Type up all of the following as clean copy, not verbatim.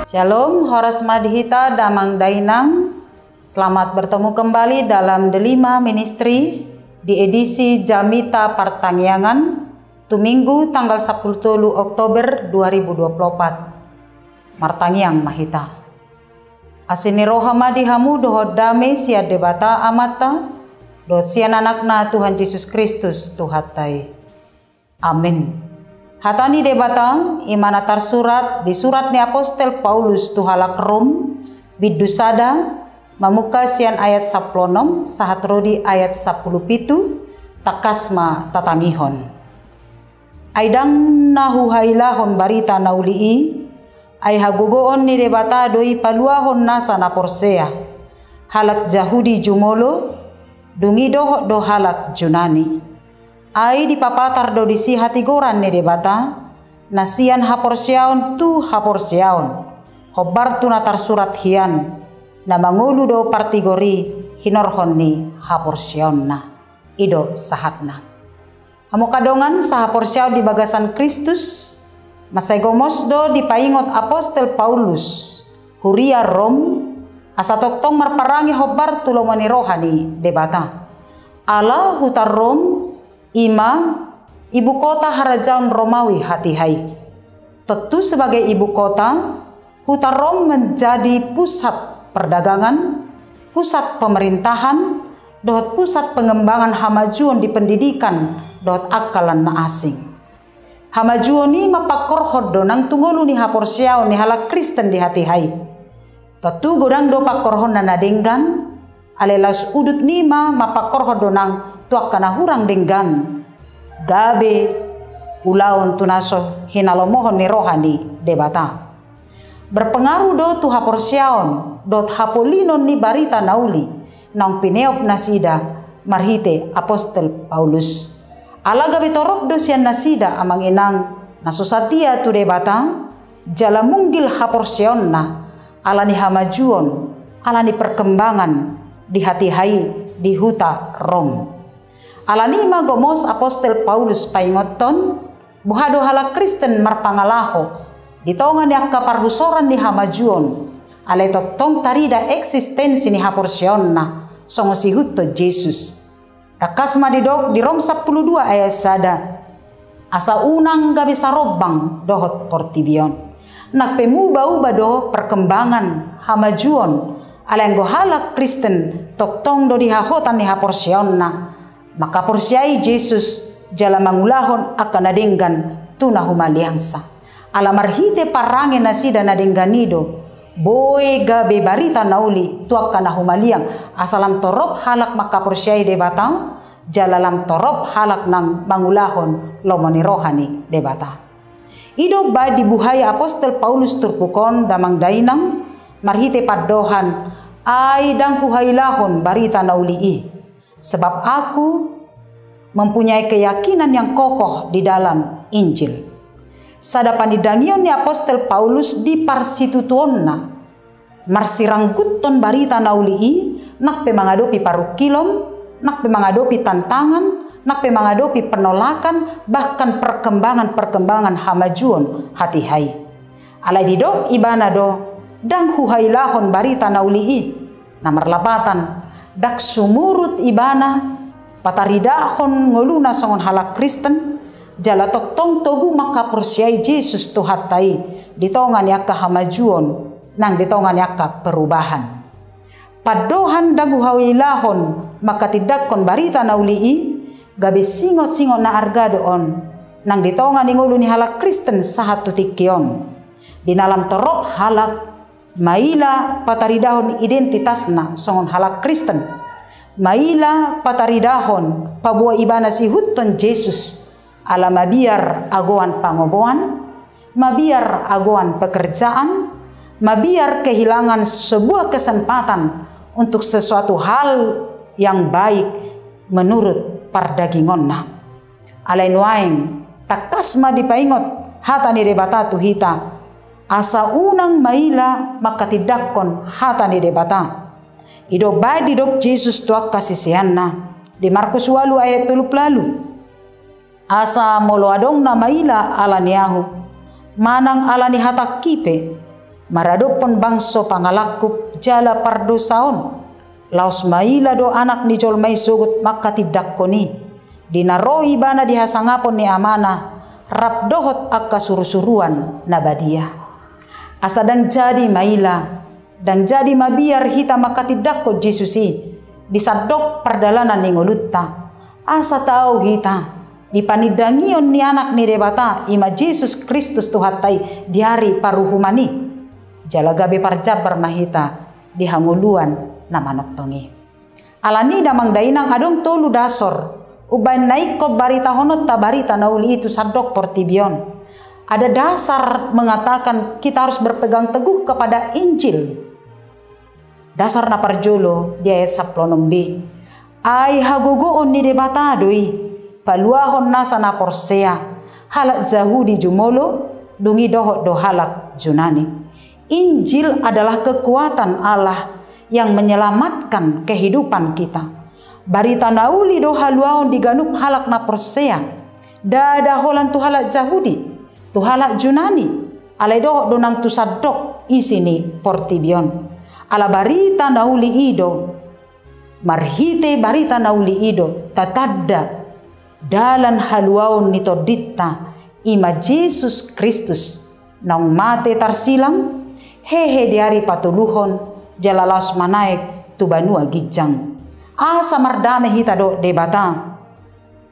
Shalom, horas madhita damang dainang. Selamat bertemu kembali dalam Delima Ministry di edisi Jamita Partangyangan Tuminggu tanggal 10 Oktober 2024. Martangyang mahita. Asini rohama dihamu dohot dame sia debata amata dot sian anakna Tuhan Yesus Kristus Tuhatai. Amin. Hatani debata imana tersurat di surat ni Apostel Paulus tuhalak Rom bidusada mamuka sian ayat 16 sahatrodi ayat 17 takasma tatangihon. Aidang nahuhailahon barita naulii ay hagugoon ni debata doi paluahon nasa naporsea halak Jahudi jumolo dungido do halak Junani. Ai dipapatar do disi hati goran ne debata nasian haporsiaon tu haporsiaon hobar tu natar surat hian na mangulu do partigori hinorhon ni haporsiaon na ido sahatna amo kadongan sahaporsiaon di bagasan Kristus masai gomos do dipaingot Apostel Paulus huria Rom asa toktong marparangi hobar tulomani rohani debata ala hutar Rom ima ibu kota harajaun Romawi hatihai. Tentu sebagai ibu kota, hutan Rom menjadi pusat perdagangan, pusat pemerintahan, dohot pusat pengembangan hamajuon di pendidikan, dohot akalan na asing. Hamajuon ni mapakorhod do nang tungolu ni haporsiao ni halak Kristen di hatihai. Tentu godang do pakorhon na nadenggan, alelas udut nima mapakorhod do nang tuak kana hurang denggan gabe ulaon tunaso hinalomohon ni rohani debata berpengaruh do tu haporsiaon dot hapolinon ni barita nauli nang pineop nasida marhite Apostel Paulus ala gabe torok do sian nasida amang inang nasusatia tu debata jala munggil haporsiaon na ala ni hamajuon ala ni perkembangan di hatihai di huta Rom. Alanima gomos Apostel Paulus paingoton buhado halak Kristen marpangalaho ditongan yak kaparhusoran ni hamajuon alay totong tarida eksistensi ni haporsionna songo si hutto Jesus. Takasma di Rom 12 ayat sada asa unang gabi sarobang dohot portibion nakpemuba-uba do perkembangan hamajuon alay go halak Kristen toktong do dihahotan ni haporsionna maka porsiai Jesus jala mangulahon akan nadenggan tuna humaliangsa. Ala marhite parange nasida nadengganido boy gabe barita nauli tuak kana humaliang asalam torop halak maka porsiai debata jalalam torop halak nang mangulahon lomoni rohani debata. Ido ba dibuhaya Apostel Paulus turpukon damang dainang marhite padohan ay dang huhailahon barita nauli sebab aku mempunyai keyakinan yang kokoh di dalam Injil. Sadapan didangion ni Apostel Paulus di parsitutuonna marsirangguton barita nauli nak pe mangadopi parukilom, nak pe mangadopi tantangan, nak pe mangadopi penolakan bahkan perkembangan hamajuon hatihai. Alai didok ibana do dang huhailahon barita nauli namar lapatan dak sumurut ibana pataridahon ngoluna songon halak Kristen jala toktong togu maka porsiai Jesus tuhatai ditongan yaka hamajuon nang ditongan yaka perubahan padohan dagu hawilahon maka tidakon barita naulii gabe singot na argadoon nang ditongan ngolu ni halak Kristen sahatu tikion di dalam torop halak maila pataridahon identitasna songon halak Kristen maila pataridahon pabua ibana si hutton Jesus ala mabiar agoan pangoboan mabiar agoan pekerjaan mabiar kehilangan sebuah kesempatan untuk sesuatu hal yang baik menurut pardagingonna alai nuaing takasma dipaingot hatani debata tuhita asa unang maila maka tidakon hatani debata ido badi dok Jesus tuak kasisianna di Markus 8 ayat 30 asa molo adong na maila alaniahu manang alani hatak kipe maradopon bangso pangalakup jala pardosaon, laos maila do anak ni jolmai sugut maka tidak koni, dinaroi bana dihasangapon ni amana, rap dohot akka surusuruan nabadia. Asa dang jadi maila, dang jadi mabiar hita maka tidak ko Jesusi, disadok perdalanan ni ngolutta. Asa tahu hita, dipanidangion ni anak ni debata, ima Yesus Kristus tuhatai diari paruhumani. Jalagabe parjabar mahita, dihanguluan na manoktongi. Alani damang dainang adong tolu dasor, uban naik ko barita honot ta barita nauli itu sadok portibion. Ada dasar mengatakan kita harus berpegang teguh kepada Injil. Dasar na parjolo dia saplonombi. Ai hagogoon ni debata doi, paluahon nasa na porsea, halak zahudi jumolo, dungi dohot do halak junani. Injil adalah kekuatan Allah yang menyelamatkan kehidupan kita. Barita nauli do haluahon diganup halak na porsea, dada holan tu halak zahudi, tu halak junani, alai dohot donang tu sadok isini portibion. Ala barita nauli ido, marhite barita nauli ido tatadda dalan haluaon nito ditta ima Yesus Kristus nang mate tarsilang hehe diari patuluhon jalalas manaik tu banua gijang. Asa mardame hita do debata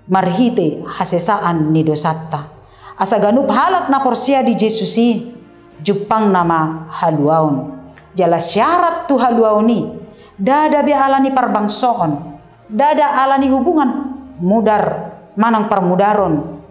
marhite hasesaan ni dosatta. Asa ganup halak na porsia di Jesusi jupang nama haluaon. Jala syarat tu haluaoni, dada be alani parbangsoon, dada alani hubungan mudar manang permudaron,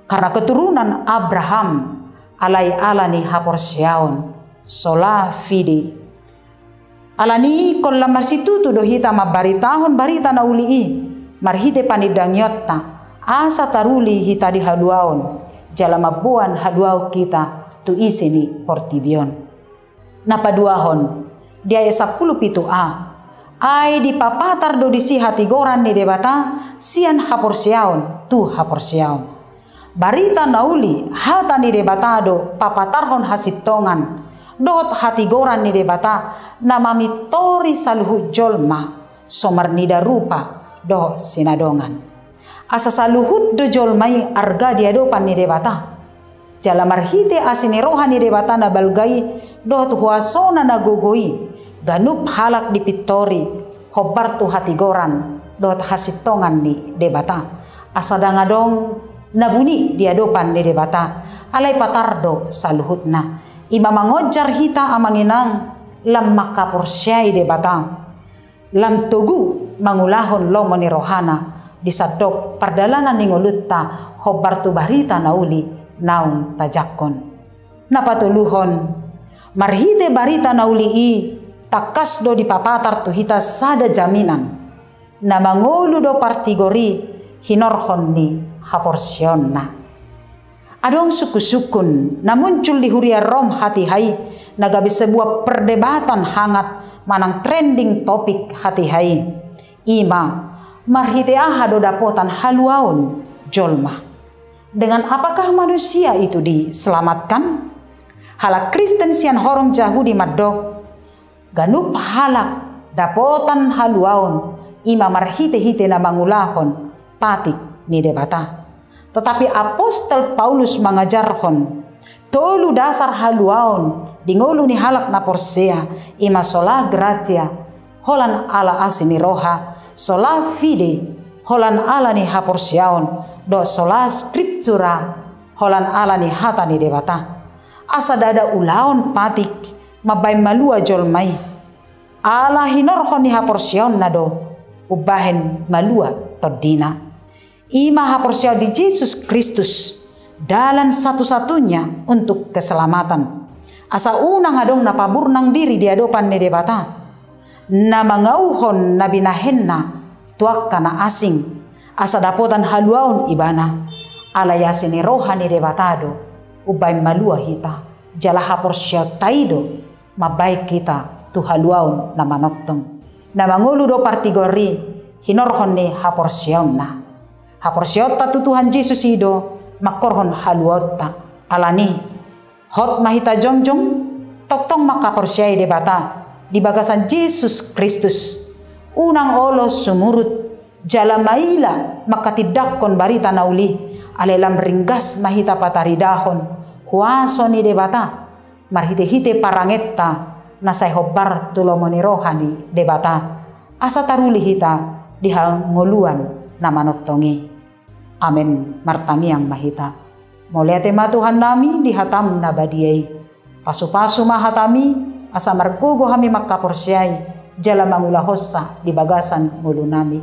karena keturunan Abraham alai alani haporsiaon, sola fide. Alani kon lamar situ tu do hita mabaritahon barita na ulii, marhite panidang yotta, asa taruli hita di haluaon, jala mabuan haluau kita tu isini portibion. Napaduahon dia 17a ai di papatar do disi hati goran ni debata sian haporsiaon tu haporsiaon barita nauli hata ni debata do papatarhon hasitongan dot hati goran ni debata namami tori saluhu jolma somar nida rupa do sinadongan asa saluhut do jolmai arga dia dopan ni debata jala marhite asini rohani debata na balgai dot huasona na gugoi ganup halak di pitori hobar tu hati goran dot hasitongan ni debata asadang adong nabuni dia dopan ni debata alai patardo saluhutna ima mangojar hita amanginang lam makaporsyai debata lam tugu mangulahon lomoni rohana disadok perdalanan ni ngolutta hobar tu barita nauli naung tajakon napatuluhon marhite barita naulii takas do di papatar tu hita sada jaminan na mangulu do partigori hinorhon ni haporsionna adong suku-sukun na muncul di huria rom hati hai nagabi sebuah perdebatan hangat manang trending topik hati hai ima marhite aha do dapotan haluaon jolma dengan apakah manusia itu diselamatkan? Halak Kristen sian horong Yahudi madok ganup halak dapotan haluaon ima marhite-hite na mangulahon patik ni debata. Tetapi apostol Paulus mengajarhon tolu dasar haluaon dingolu ni halak na porsea ima sola gratia holan ala asini roha sola fide holan ala ni haporsiaon do sola scriptura holan ala ni hata ni debata. Asa dada ulaon patik mabay malua jolmai ala hinorhon ni haporsiaon na do ubahen malua todina ima haporsiaon di Yesus Kristus dalan satu-satunya untuk keselamatan asa unang adong napaburnang diri di adopan ni debata na mangauhon na binahenna tuak kana asing asa dapotan haluaon ibana ala yasini rohani debatado ubay malua hita jala haporsya taido mabay kita tu haluaon na manoktong na mangulu do partigori hinorhon ni haporsyaon na haporsyota tu Tuhan Yesus ido makorhon haluota alani hot mahita jongjong Toktong maka persyai debata di bagasan Yesus Kristus. Unang olos sumurut jala maila maka tidakkon barita nauli alelam ringgas mahita pataridahon huaso ni debata marhite-hite parangetta nasay hobar tulomoni rohani debata asa taruli hita di hal ngoluan na manoktongi. Amen martangiang mahita. Molia tema Tuhan nami di hatam na badiyay. Pasu-pasu mahatami asa margogo hami makaporsyay jala mangulahosa di bagasan ngulu nami.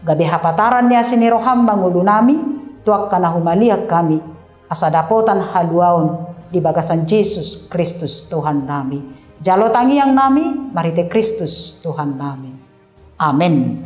Gabi hapataran niya siniroham mangulu nami tuak kana humaliak kami asa dapotan haluaon di bagasan Yesus Kristus Tuhan nami. Jalo tangiang nami marite Kristus Tuhan nami. Amen.